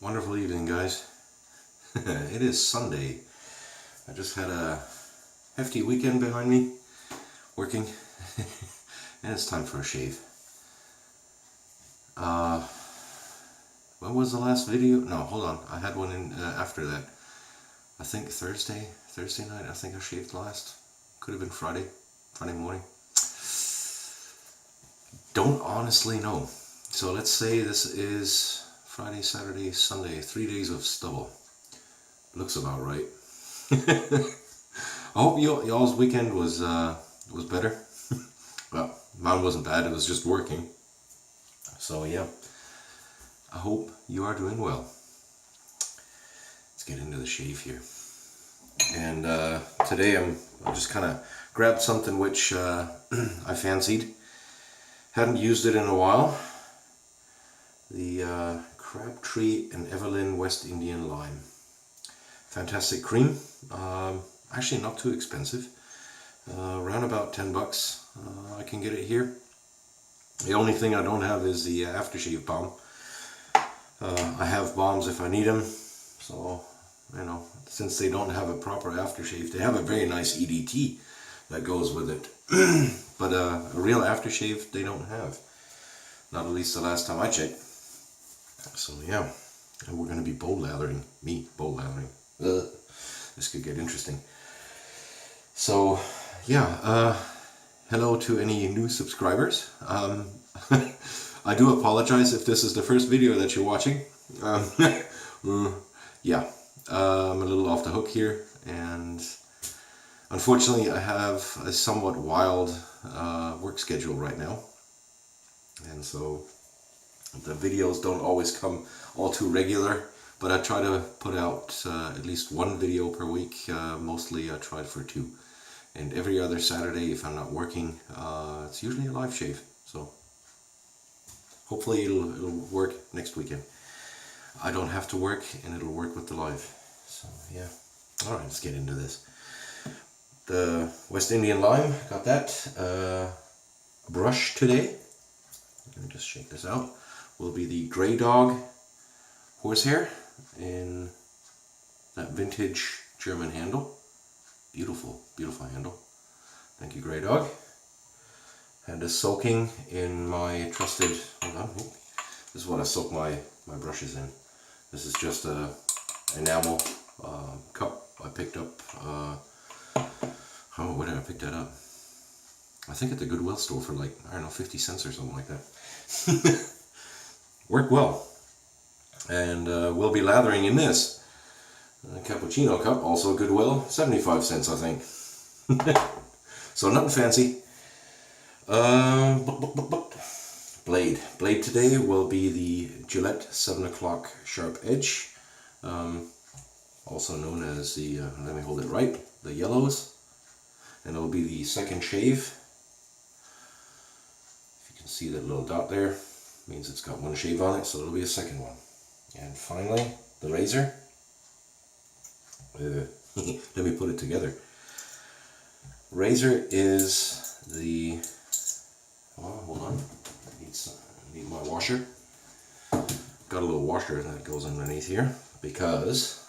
Wonderful evening, guys. It is Sunday. I just had a hefty weekend behind me, working, and it's time for a shave. When was the last video? No, hold on. I had one in after that. I think Thursday night. I think I shaved last. Could have been Friday morning. Don't honestly know. So let's say this is Friday, Saturday, Sunday, 3 days of stubble. Looks about right. I hope y'all's weekend was better. Well, mine wasn't bad. It was just working. So yeah, I hope you are doing well. Let's get into the shave here. And today I just kind of grabbed something which I fancied. Hadn't used it in a while. The Crabtree Evelyn West Indian Lime. Fantastic cream. Actually not too expensive. Around about 10 bucks. I can get it here. The only thing I don't have is the aftershave balm. I have balms if I need them. So, you know, since they don't have a proper aftershave, they have a very nice EDT that goes with it. But a real aftershave they don't have. Not at least the last time I checked. So yeah, and we're going to be bowl lathering. This could get interesting. So yeah, hello to any new subscribers. I do apologize if this is the first video that you're watching. Yeah, I'm a little off the hook here, and unfortunately I have a somewhat wild work schedule right now, and so the videos don't always come all too regular, but I try to put out at least one video per week. Mostly I try for 2. And every other Saturday, if I'm not working, it's usually a live shave. So hopefully it'll work next weekend. I don't have to work, and it'll work with the live. So yeah. Alright, let's get into this. The West Indian Lime, got that. Brush today. Let me just shake this out. Will be the Grey Dog horsehair in that vintage German handle. Beautiful, beautiful handle. Thank you, Grey Dog. Had this soaking in my trusted, hold on, this is what I soak my brushes in. This is just a enamel cup I picked up, where did I pick that up? I think at the Goodwill store for like, I don't know, 50 cents or something like that. Worked well. And we'll be lathering in this cappuccino cup, also Goodwill, 75 cents I think. So nothing fancy. Blade today will be the Gillette 7 o'clock sharp edge, also known as the, let me hold it right, the yellows, and it'll be the second shave. If you can see that little dot there, means it's got one shave on it, so it'll be a second one. And finally, the razor. Let me put it together. Razor is the, oh, hold on, I need my washer. Got a little washer that goes underneath here, because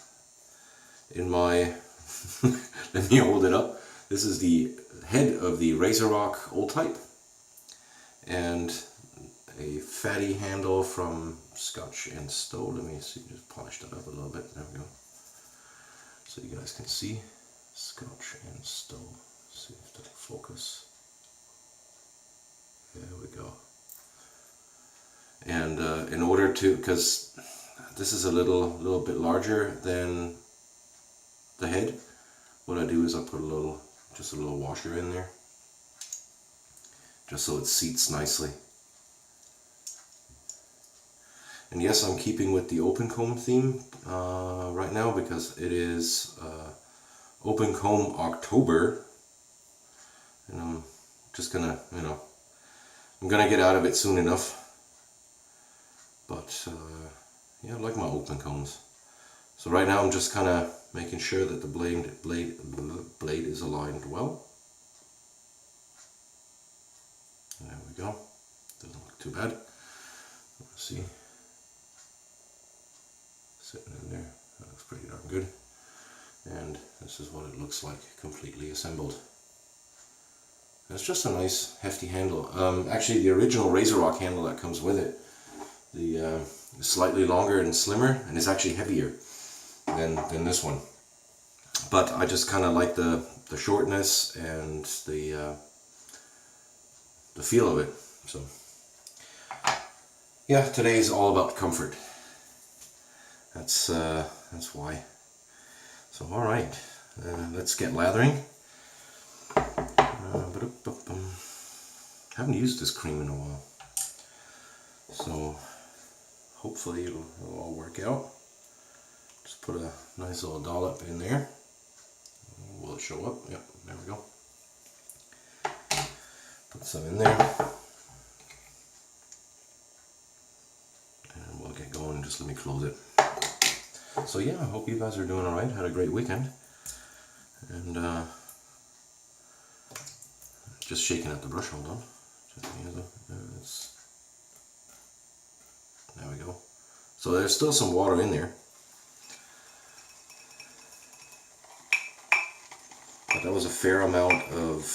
in my, let me hold it up. This is the head of the RazoRock old type, and a fatty handle from Scotch and Stowe. Let me see, just polish that up a little bit. There we go. So you guys can see Scotch and Stowe. See if that'll focus. There we go. And in order to, because this is a little bit larger than the head, what I do is I put just a little washer in there, just so it seats nicely. And yes, I'm keeping with the open comb theme right now, because it is open comb October, and I'm just gonna, you know, I'm gonna get out of it soon enough. But yeah, I like my open combs. So right now I'm just kind of making sure that the blade is aligned well. There we go. Doesn't look too bad. Let's see. sitting in there. That looks pretty darn good. And this is what it looks like completely assembled. And it's just a nice hefty handle. Actually, the original RazoRock handle that comes with it, the slightly longer and slimmer, and is actually heavier than this one. But I just kind of like the shortness and the feel of it. So yeah, today is all about comfort. That's why. So all right, let's get lathering. Haven't used this cream in a while, so hopefully it'll all work out. Just put a nice little dollop in there. Will it show up? Yep, there we go. Put some in there. And we'll get going. Just let me close it. So yeah, I hope you guys are doing alright. Had a great weekend. And just shaking out the brush, hold on. There we go. So there's still some water in there. But that was a fair amount of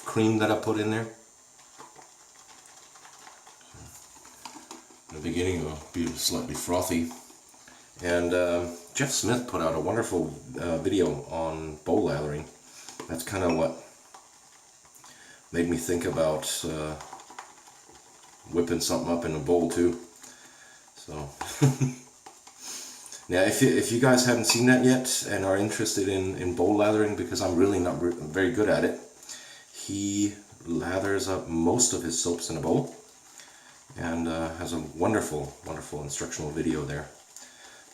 cream that I put in there. In the beginning it'll be slightly frothy. And Jeff Smith put out a wonderful video on bowl lathering. That's kind of what made me think about whipping something up in a bowl too. So yeah, if you guys haven't seen that yet and are interested in bowl lathering, because I'm really not very good at it, he lathers up most of his soaps in a bowl and has a wonderful instructional video there.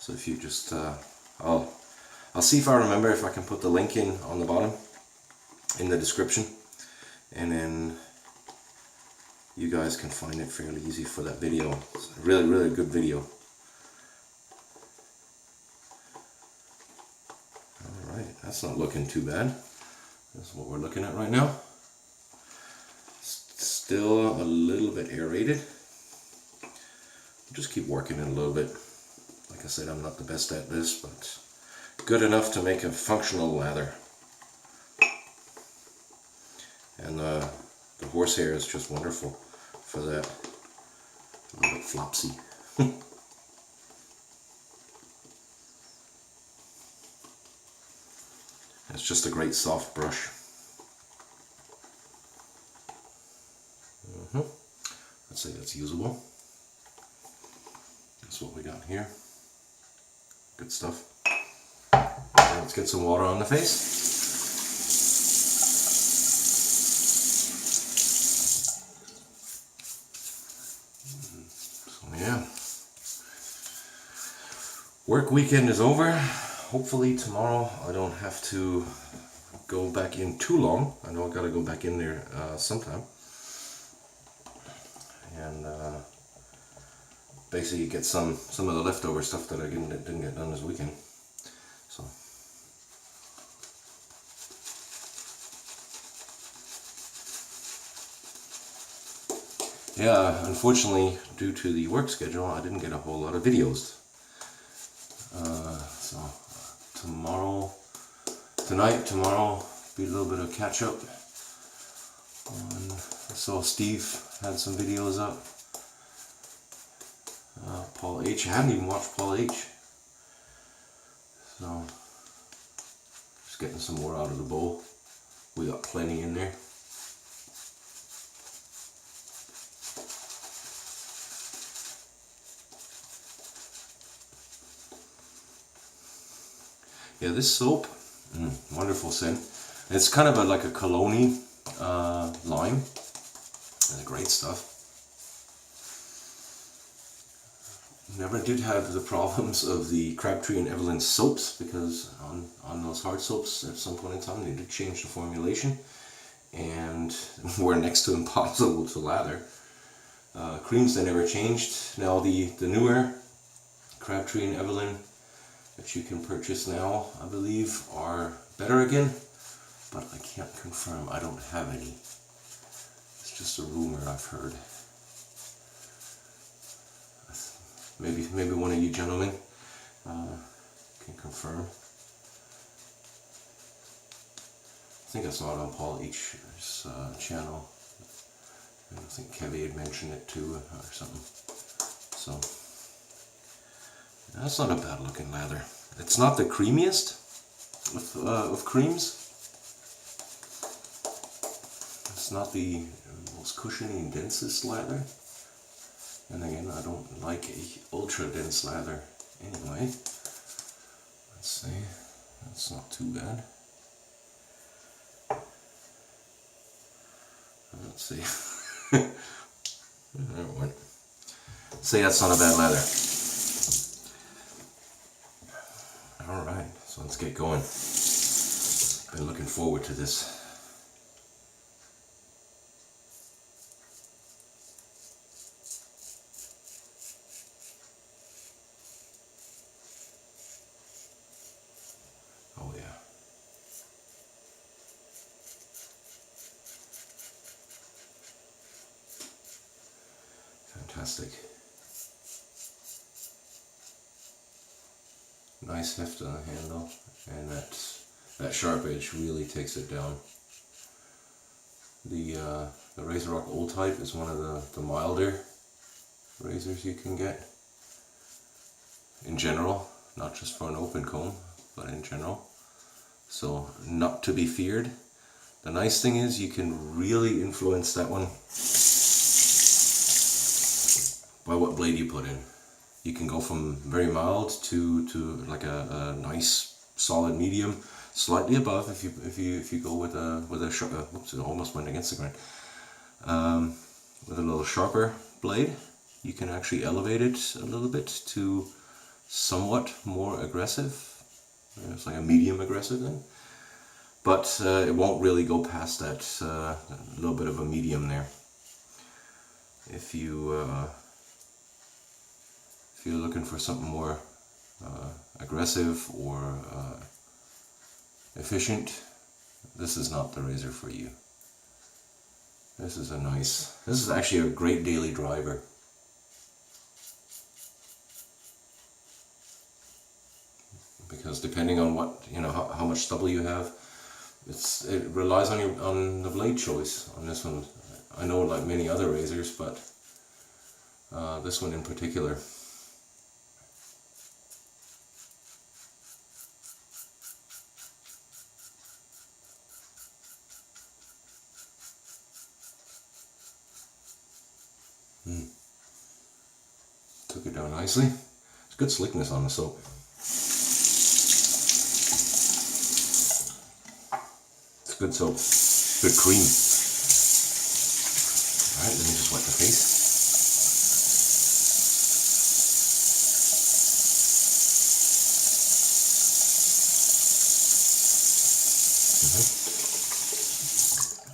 So if you just I'll see if I remember if I can put the link in on the bottom in the description, and then you guys can find it fairly easy for that video. It's a really good video. Alright, that's not looking too bad. That's what we're looking at right now. Still a little bit aerated. Just keep working it a little bit. Like I said, I'm not the best at this, but good enough to make a functional lather. And the horsehair is just wonderful for that. A little bit flopsy. It's just a great soft brush. Let's say that's usable. That's what we got here. Good stuff. Now let's get some water on the face. So yeah, work weekend is over. Hopefully tomorrow I don't have to go back in too long. I know I gotta go back in there sometime. And basically get some of the leftover stuff that I didn't get done this weekend. So yeah, unfortunately, due to the work schedule, I didn't get a whole lot of videos. So tomorrow, be a little bit of catch up. I saw Steve had some videos up. Paul H. I haven't even watched Paul H. So just getting some more out of the bowl. We got plenty in there. Yeah, this soap, wonderful scent. It's kind of like a cologne lime. It's great stuff. Never did have the problems of the Crabtree and Evelyn soaps, because on those hard soaps at some point in time they did change the formulation and were next to impossible to lather. Creams they never changed. Now the newer Crabtree and Evelyn that you can purchase now, I believe, are better again, but I can't confirm. I don't have any. It's just a rumor I've heard. maybe one of you gentlemen can confirm. I think I saw it on Paul H's channel. I think Kevy had mentioned it too or something. So that's not a bad looking leather. It's not the creamiest of creams. It's not the most cushiony and densest leather. And again, I don't like a ultra dense leather anyway. Let's see, that's not too bad. Let's see. There it went. Say that's not a bad leather. Alright, so let's get going. Been looking forward to this. Oh yeah. Fantastic. Nice heft on the handle, and that sharp edge really takes it down. The RazoRock Old Type is one of the milder razors you can get. In general, not just for an open comb, but in general. So not to be feared. The nice thing is you can really influence that one by what blade you put in. You can go from very mild to like a nice solid medium, slightly above if you go with a oops, it almost went against the grain. With a little sharper blade, you can actually elevate it a little bit to somewhat more aggressive. It's like a medium aggressive then, but it won't really go past that little bit of a medium there. If you're looking for something more aggressive or efficient, this is not the razor for you. This is actually a great daily driver. Because depending on what, how much stubble you have, it relies on the blade choice on this one. I know like many other razors, but this one in particular. Took it down nicely. It's good slickness on the soap. It's good soap. Good cream. Alright, let me just wipe the face.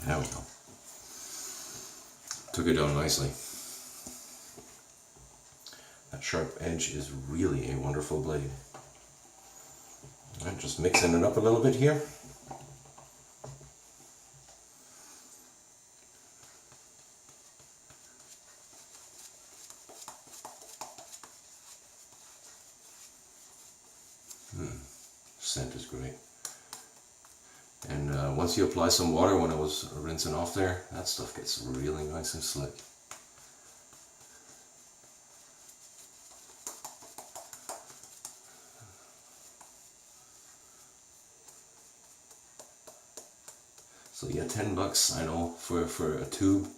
There we go. Took it down nicely. That sharp edge is really a wonderful blade. Alright, just mixing it up a little bit here. Scent is great. And once you apply some water, when I was rinsing off there, that stuff gets really nice and slick. So yeah, $10 I know for a tube,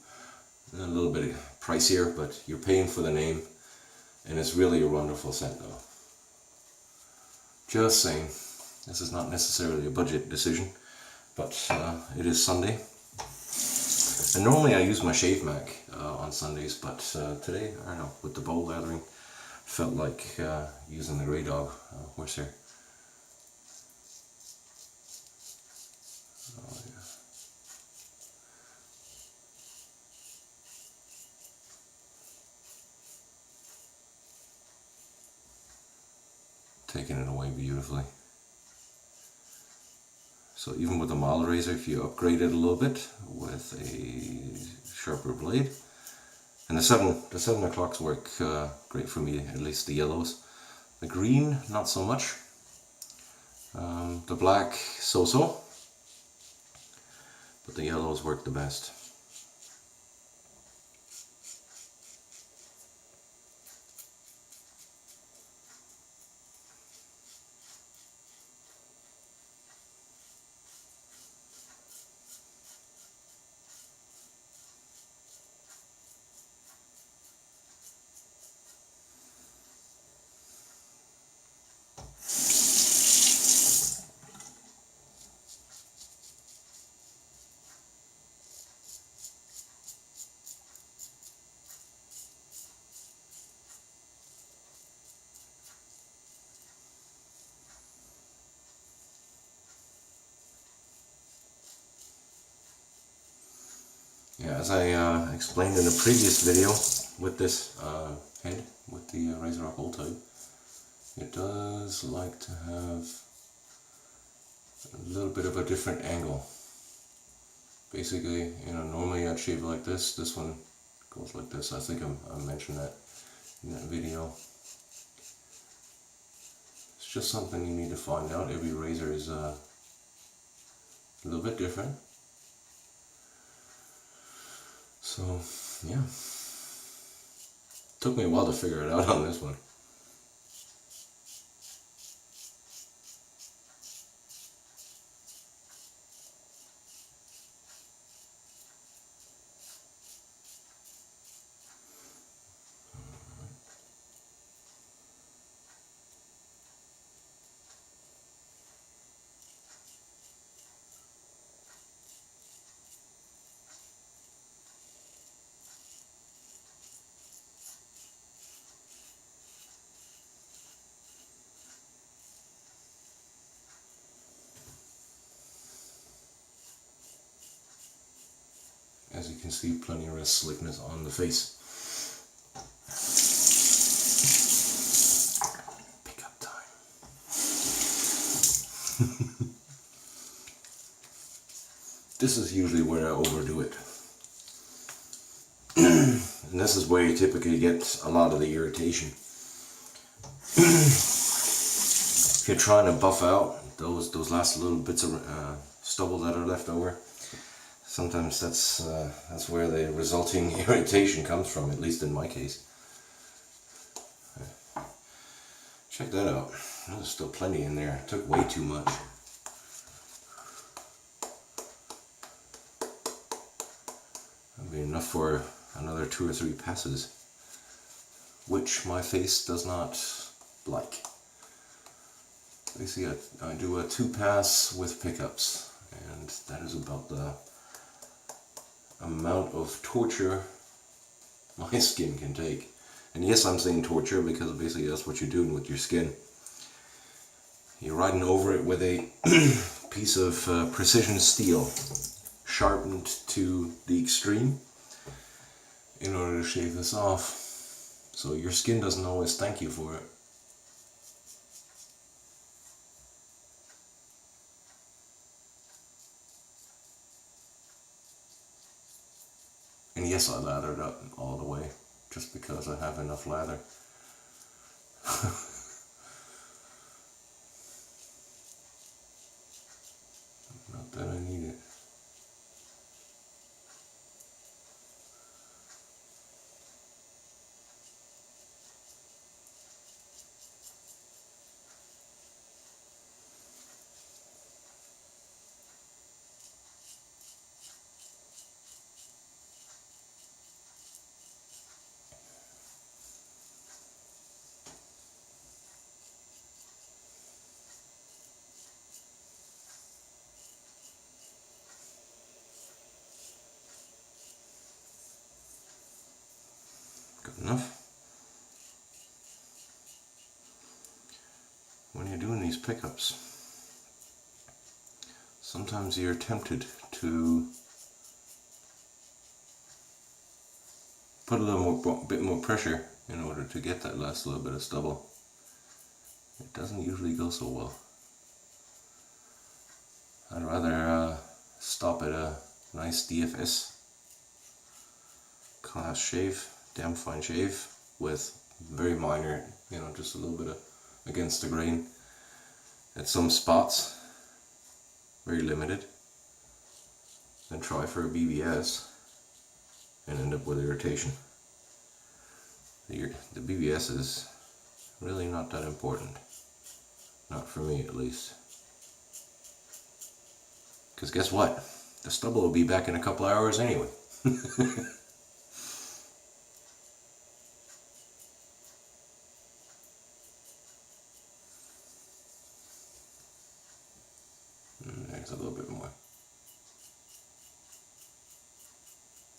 a little bit pricier, but you're paying for the name, and it's really a wonderful scent though. Just saying, this is not necessarily a budget decision, but it is Sunday. And normally I use my shave mac on Sundays, but today, I don't know, with the bowl lathering, felt like using the Grey Dog horsehair. Oh, yeah. Taking it away beautifully. So even with a mild razor, if you upgrade it a little bit with a sharper blade, And the 7 o'clocks work great for me, at least the yellows. The green, not so much. The black, so-so. But the yellows work the best. Yeah, as I explained in a previous video with this head, with the RazoRock old type, it does like to have a little bit of a different angle. Basically, you know, normally I'd shave like this. This one goes like this. I think I mentioned that in that video. It's just something you need to find out. Every razor is a little bit different. So, yeah. Took me a while to figure it out on this one. As you can see, plenty of slickness on the face. Pickup time. This is usually where I overdo it. And this is where you typically get a lot of the irritation. If you're trying to buff out those last little bits of stubble that are left over, sometimes that's where the resulting irritation comes from, at least in my case. Check that out. There's still plenty in there. It took way too much. That'd be enough for another 2 or 3 passes, which my face does not like. Basically, I do a 2 pass with pickups, and that is about the amount of torture my skin can take. And yes, I'm saying torture because basically that's what you're doing with your skin. You're riding over it with a piece of precision steel, sharpened to the extreme, in order to shave this off. So your skin doesn't always thank you for it. And yes, I lathered up all the way, just because I have enough lather. Not that I need it. Good enough. When you're doing these pickups, sometimes you're tempted to put a bit more pressure in order to get that last little bit of stubble. It doesn't usually go so well. I'd rather stop at a nice DFS class shave damn fine shave with very minor, just a little bit of against the grain at some spots, very limited, then try for a BBS and end up with irritation. The BBS is really not that important, not for me at least. Because guess what? The stubble will be back in a couple hours anyway. There's a little bit more.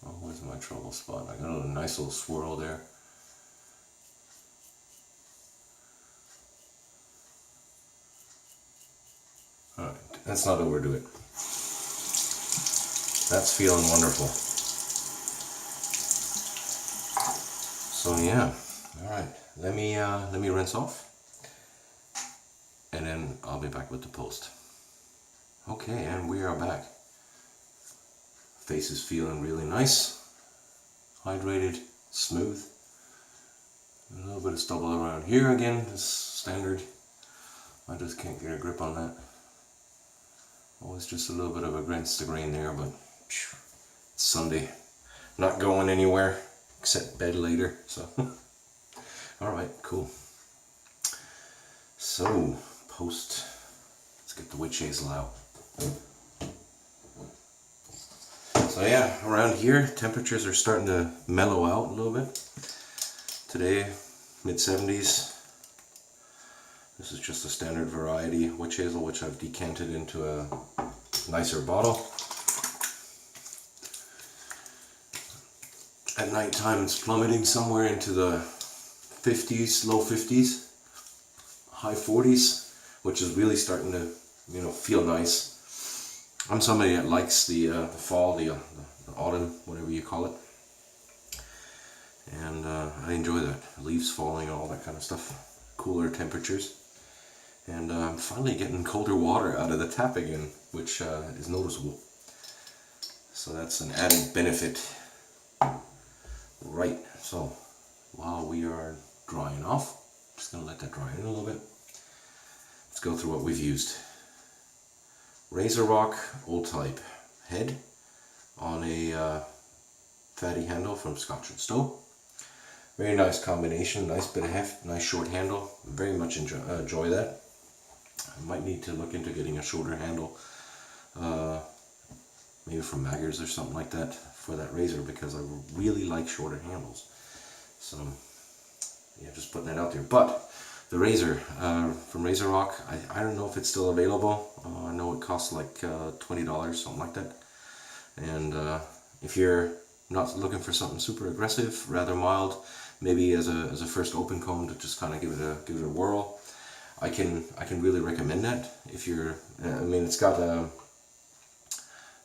Oh, where's my trouble spot? I got a nice little swirl there. Alright, let's not overdo it. That's feeling wonderful. So yeah, alright, let me rinse off, and then I'll be back with the post. Okay, and we are back. Face is feeling really nice, hydrated, smooth. A little bit of stubble around here again, is standard. I just can't get a grip on that. Always just a little bit of against the grain there, but it's Sunday. Not going anywhere except bed later, so. Alright, cool. So, post. Let's get the witch hazel out. So yeah, around here temperatures are starting to mellow out a little bit. Today, mid-70s. This is just a standard variety witch hazel, which I've decanted into a nicer bottle. At night time it's plummeting somewhere into the 50s, low 50s, high 40s, which is really starting to, feel nice. I'm somebody that likes the fall, the autumn, whatever you call it. And I enjoy that. Leaves falling and all that kind of stuff. Cooler temperatures. And I'm finally getting colder water out of the tap again, which is noticeable. So that's an added benefit. Right, so while we are drying off, just going to let that dry in a little bit. Let's go through what we've used. RazoRock old type head on a fatty handle from Scotch and Stowe. Very nice combination, nice bit of heft, nice short handle. Very much enjoy that. I might need to look into getting a shorter handle, maybe from Maggers or something like that for that razor, because I really like shorter handles. So yeah, just putting that out there. But the razor from RazoRock, I don't know if it's still available. I know it costs like $20, something like that. And if you're not looking for something super aggressive, rather mild, maybe as a first open comb to just kind of give it a whirl, I can really recommend that. If you're, it's got a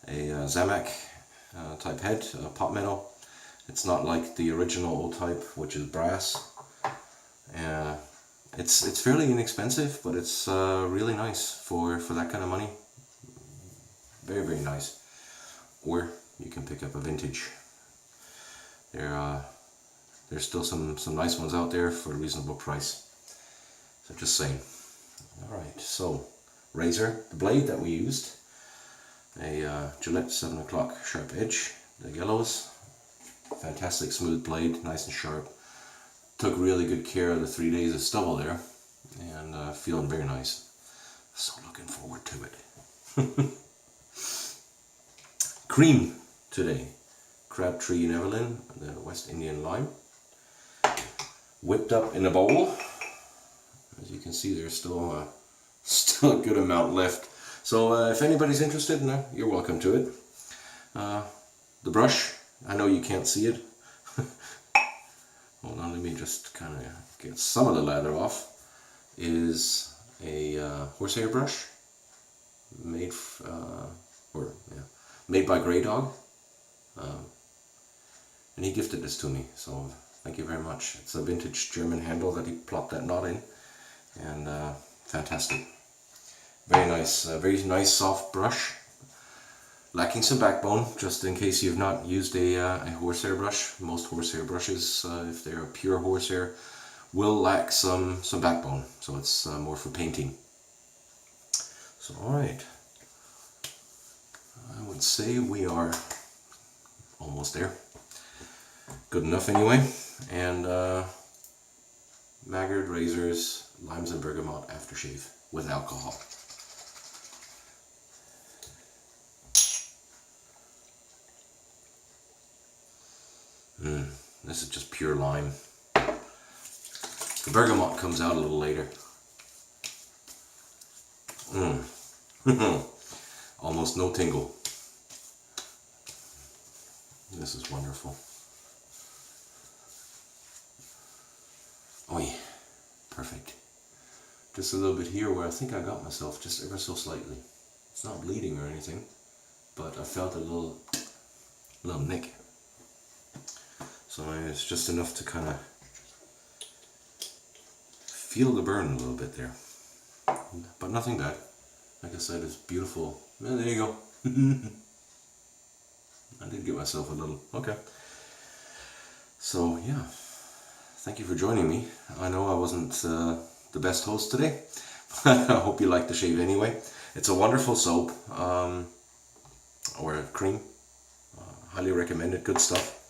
Zamak type head, pot metal. It's not like the original old type, which is brass. It's fairly inexpensive, but it's really nice for that kind of money. Very, very nice. Or you can pick up a vintage. There's still some nice ones out there for a reasonable price. So just saying. Alright, so razor, the blade that we used, a Gillette 7 o'clock sharp edge, the yellows. Fantastic smooth blade, nice and sharp. Took really good care of the 3 days of stubble there, and feeling very nice. So looking forward to it. Cream today. Crabtree Evelyn, the West Indian lime. Whipped up in a bowl. As you can see, there's still a good amount left. So if anybody's interested, you're welcome to it. The brush, I know you can't see it. Hold on, let me just kind of get some of the lather off. Is a horsehair brush made made by Grey Dog, and he gifted this to me. So thank you very much. It's a vintage German handle that he plopped that knot in, and fantastic. Very nice soft brush. lacking some backbone, just in case you've not used a horsehair brush. Most horsehair brushes, if they're a pure horsehair, will lack some backbone, so it's more for painting. So alright, I would say we are almost there. Good enough anyway. And Maggard razors, limes and bergamot aftershave with alcohol. This is just pure lime. The bergamot comes out a little later. Almost no tingle. This is wonderful. Oh yeah, perfect. Just a little bit here where I think I got myself just ever so slightly. It's not bleeding or anything, but I felt a little nick. So it's just enough to kind of feel the burn a little bit there, but nothing bad. Like I said, it's beautiful. Well, there you go. I did get myself a little. Okay. So yeah, thank you for joining me. I know I wasn't the best host today, but I hope you liked the shave anyway. It's a wonderful soap, or a cream. Highly recommend it. Good stuff.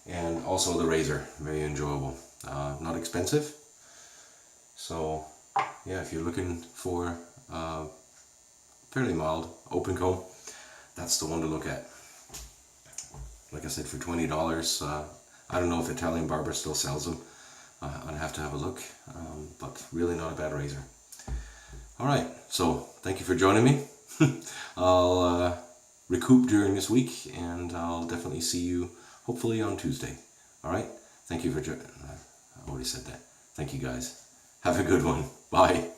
And also the razor, very enjoyable. Not expensive. So yeah, if you're looking for fairly mild open comb, that's the one to look at. Like I said, for $20. I don't know if Italian Barber still sells them. I'd have to have a look, but really not a bad razor. Alright, so thank you for joining me. I'll recoup during this week, and I'll definitely see you hopefully on Tuesday. Alright, thank you for joining. I already said that. Thank you guys. Have a good one. Bye.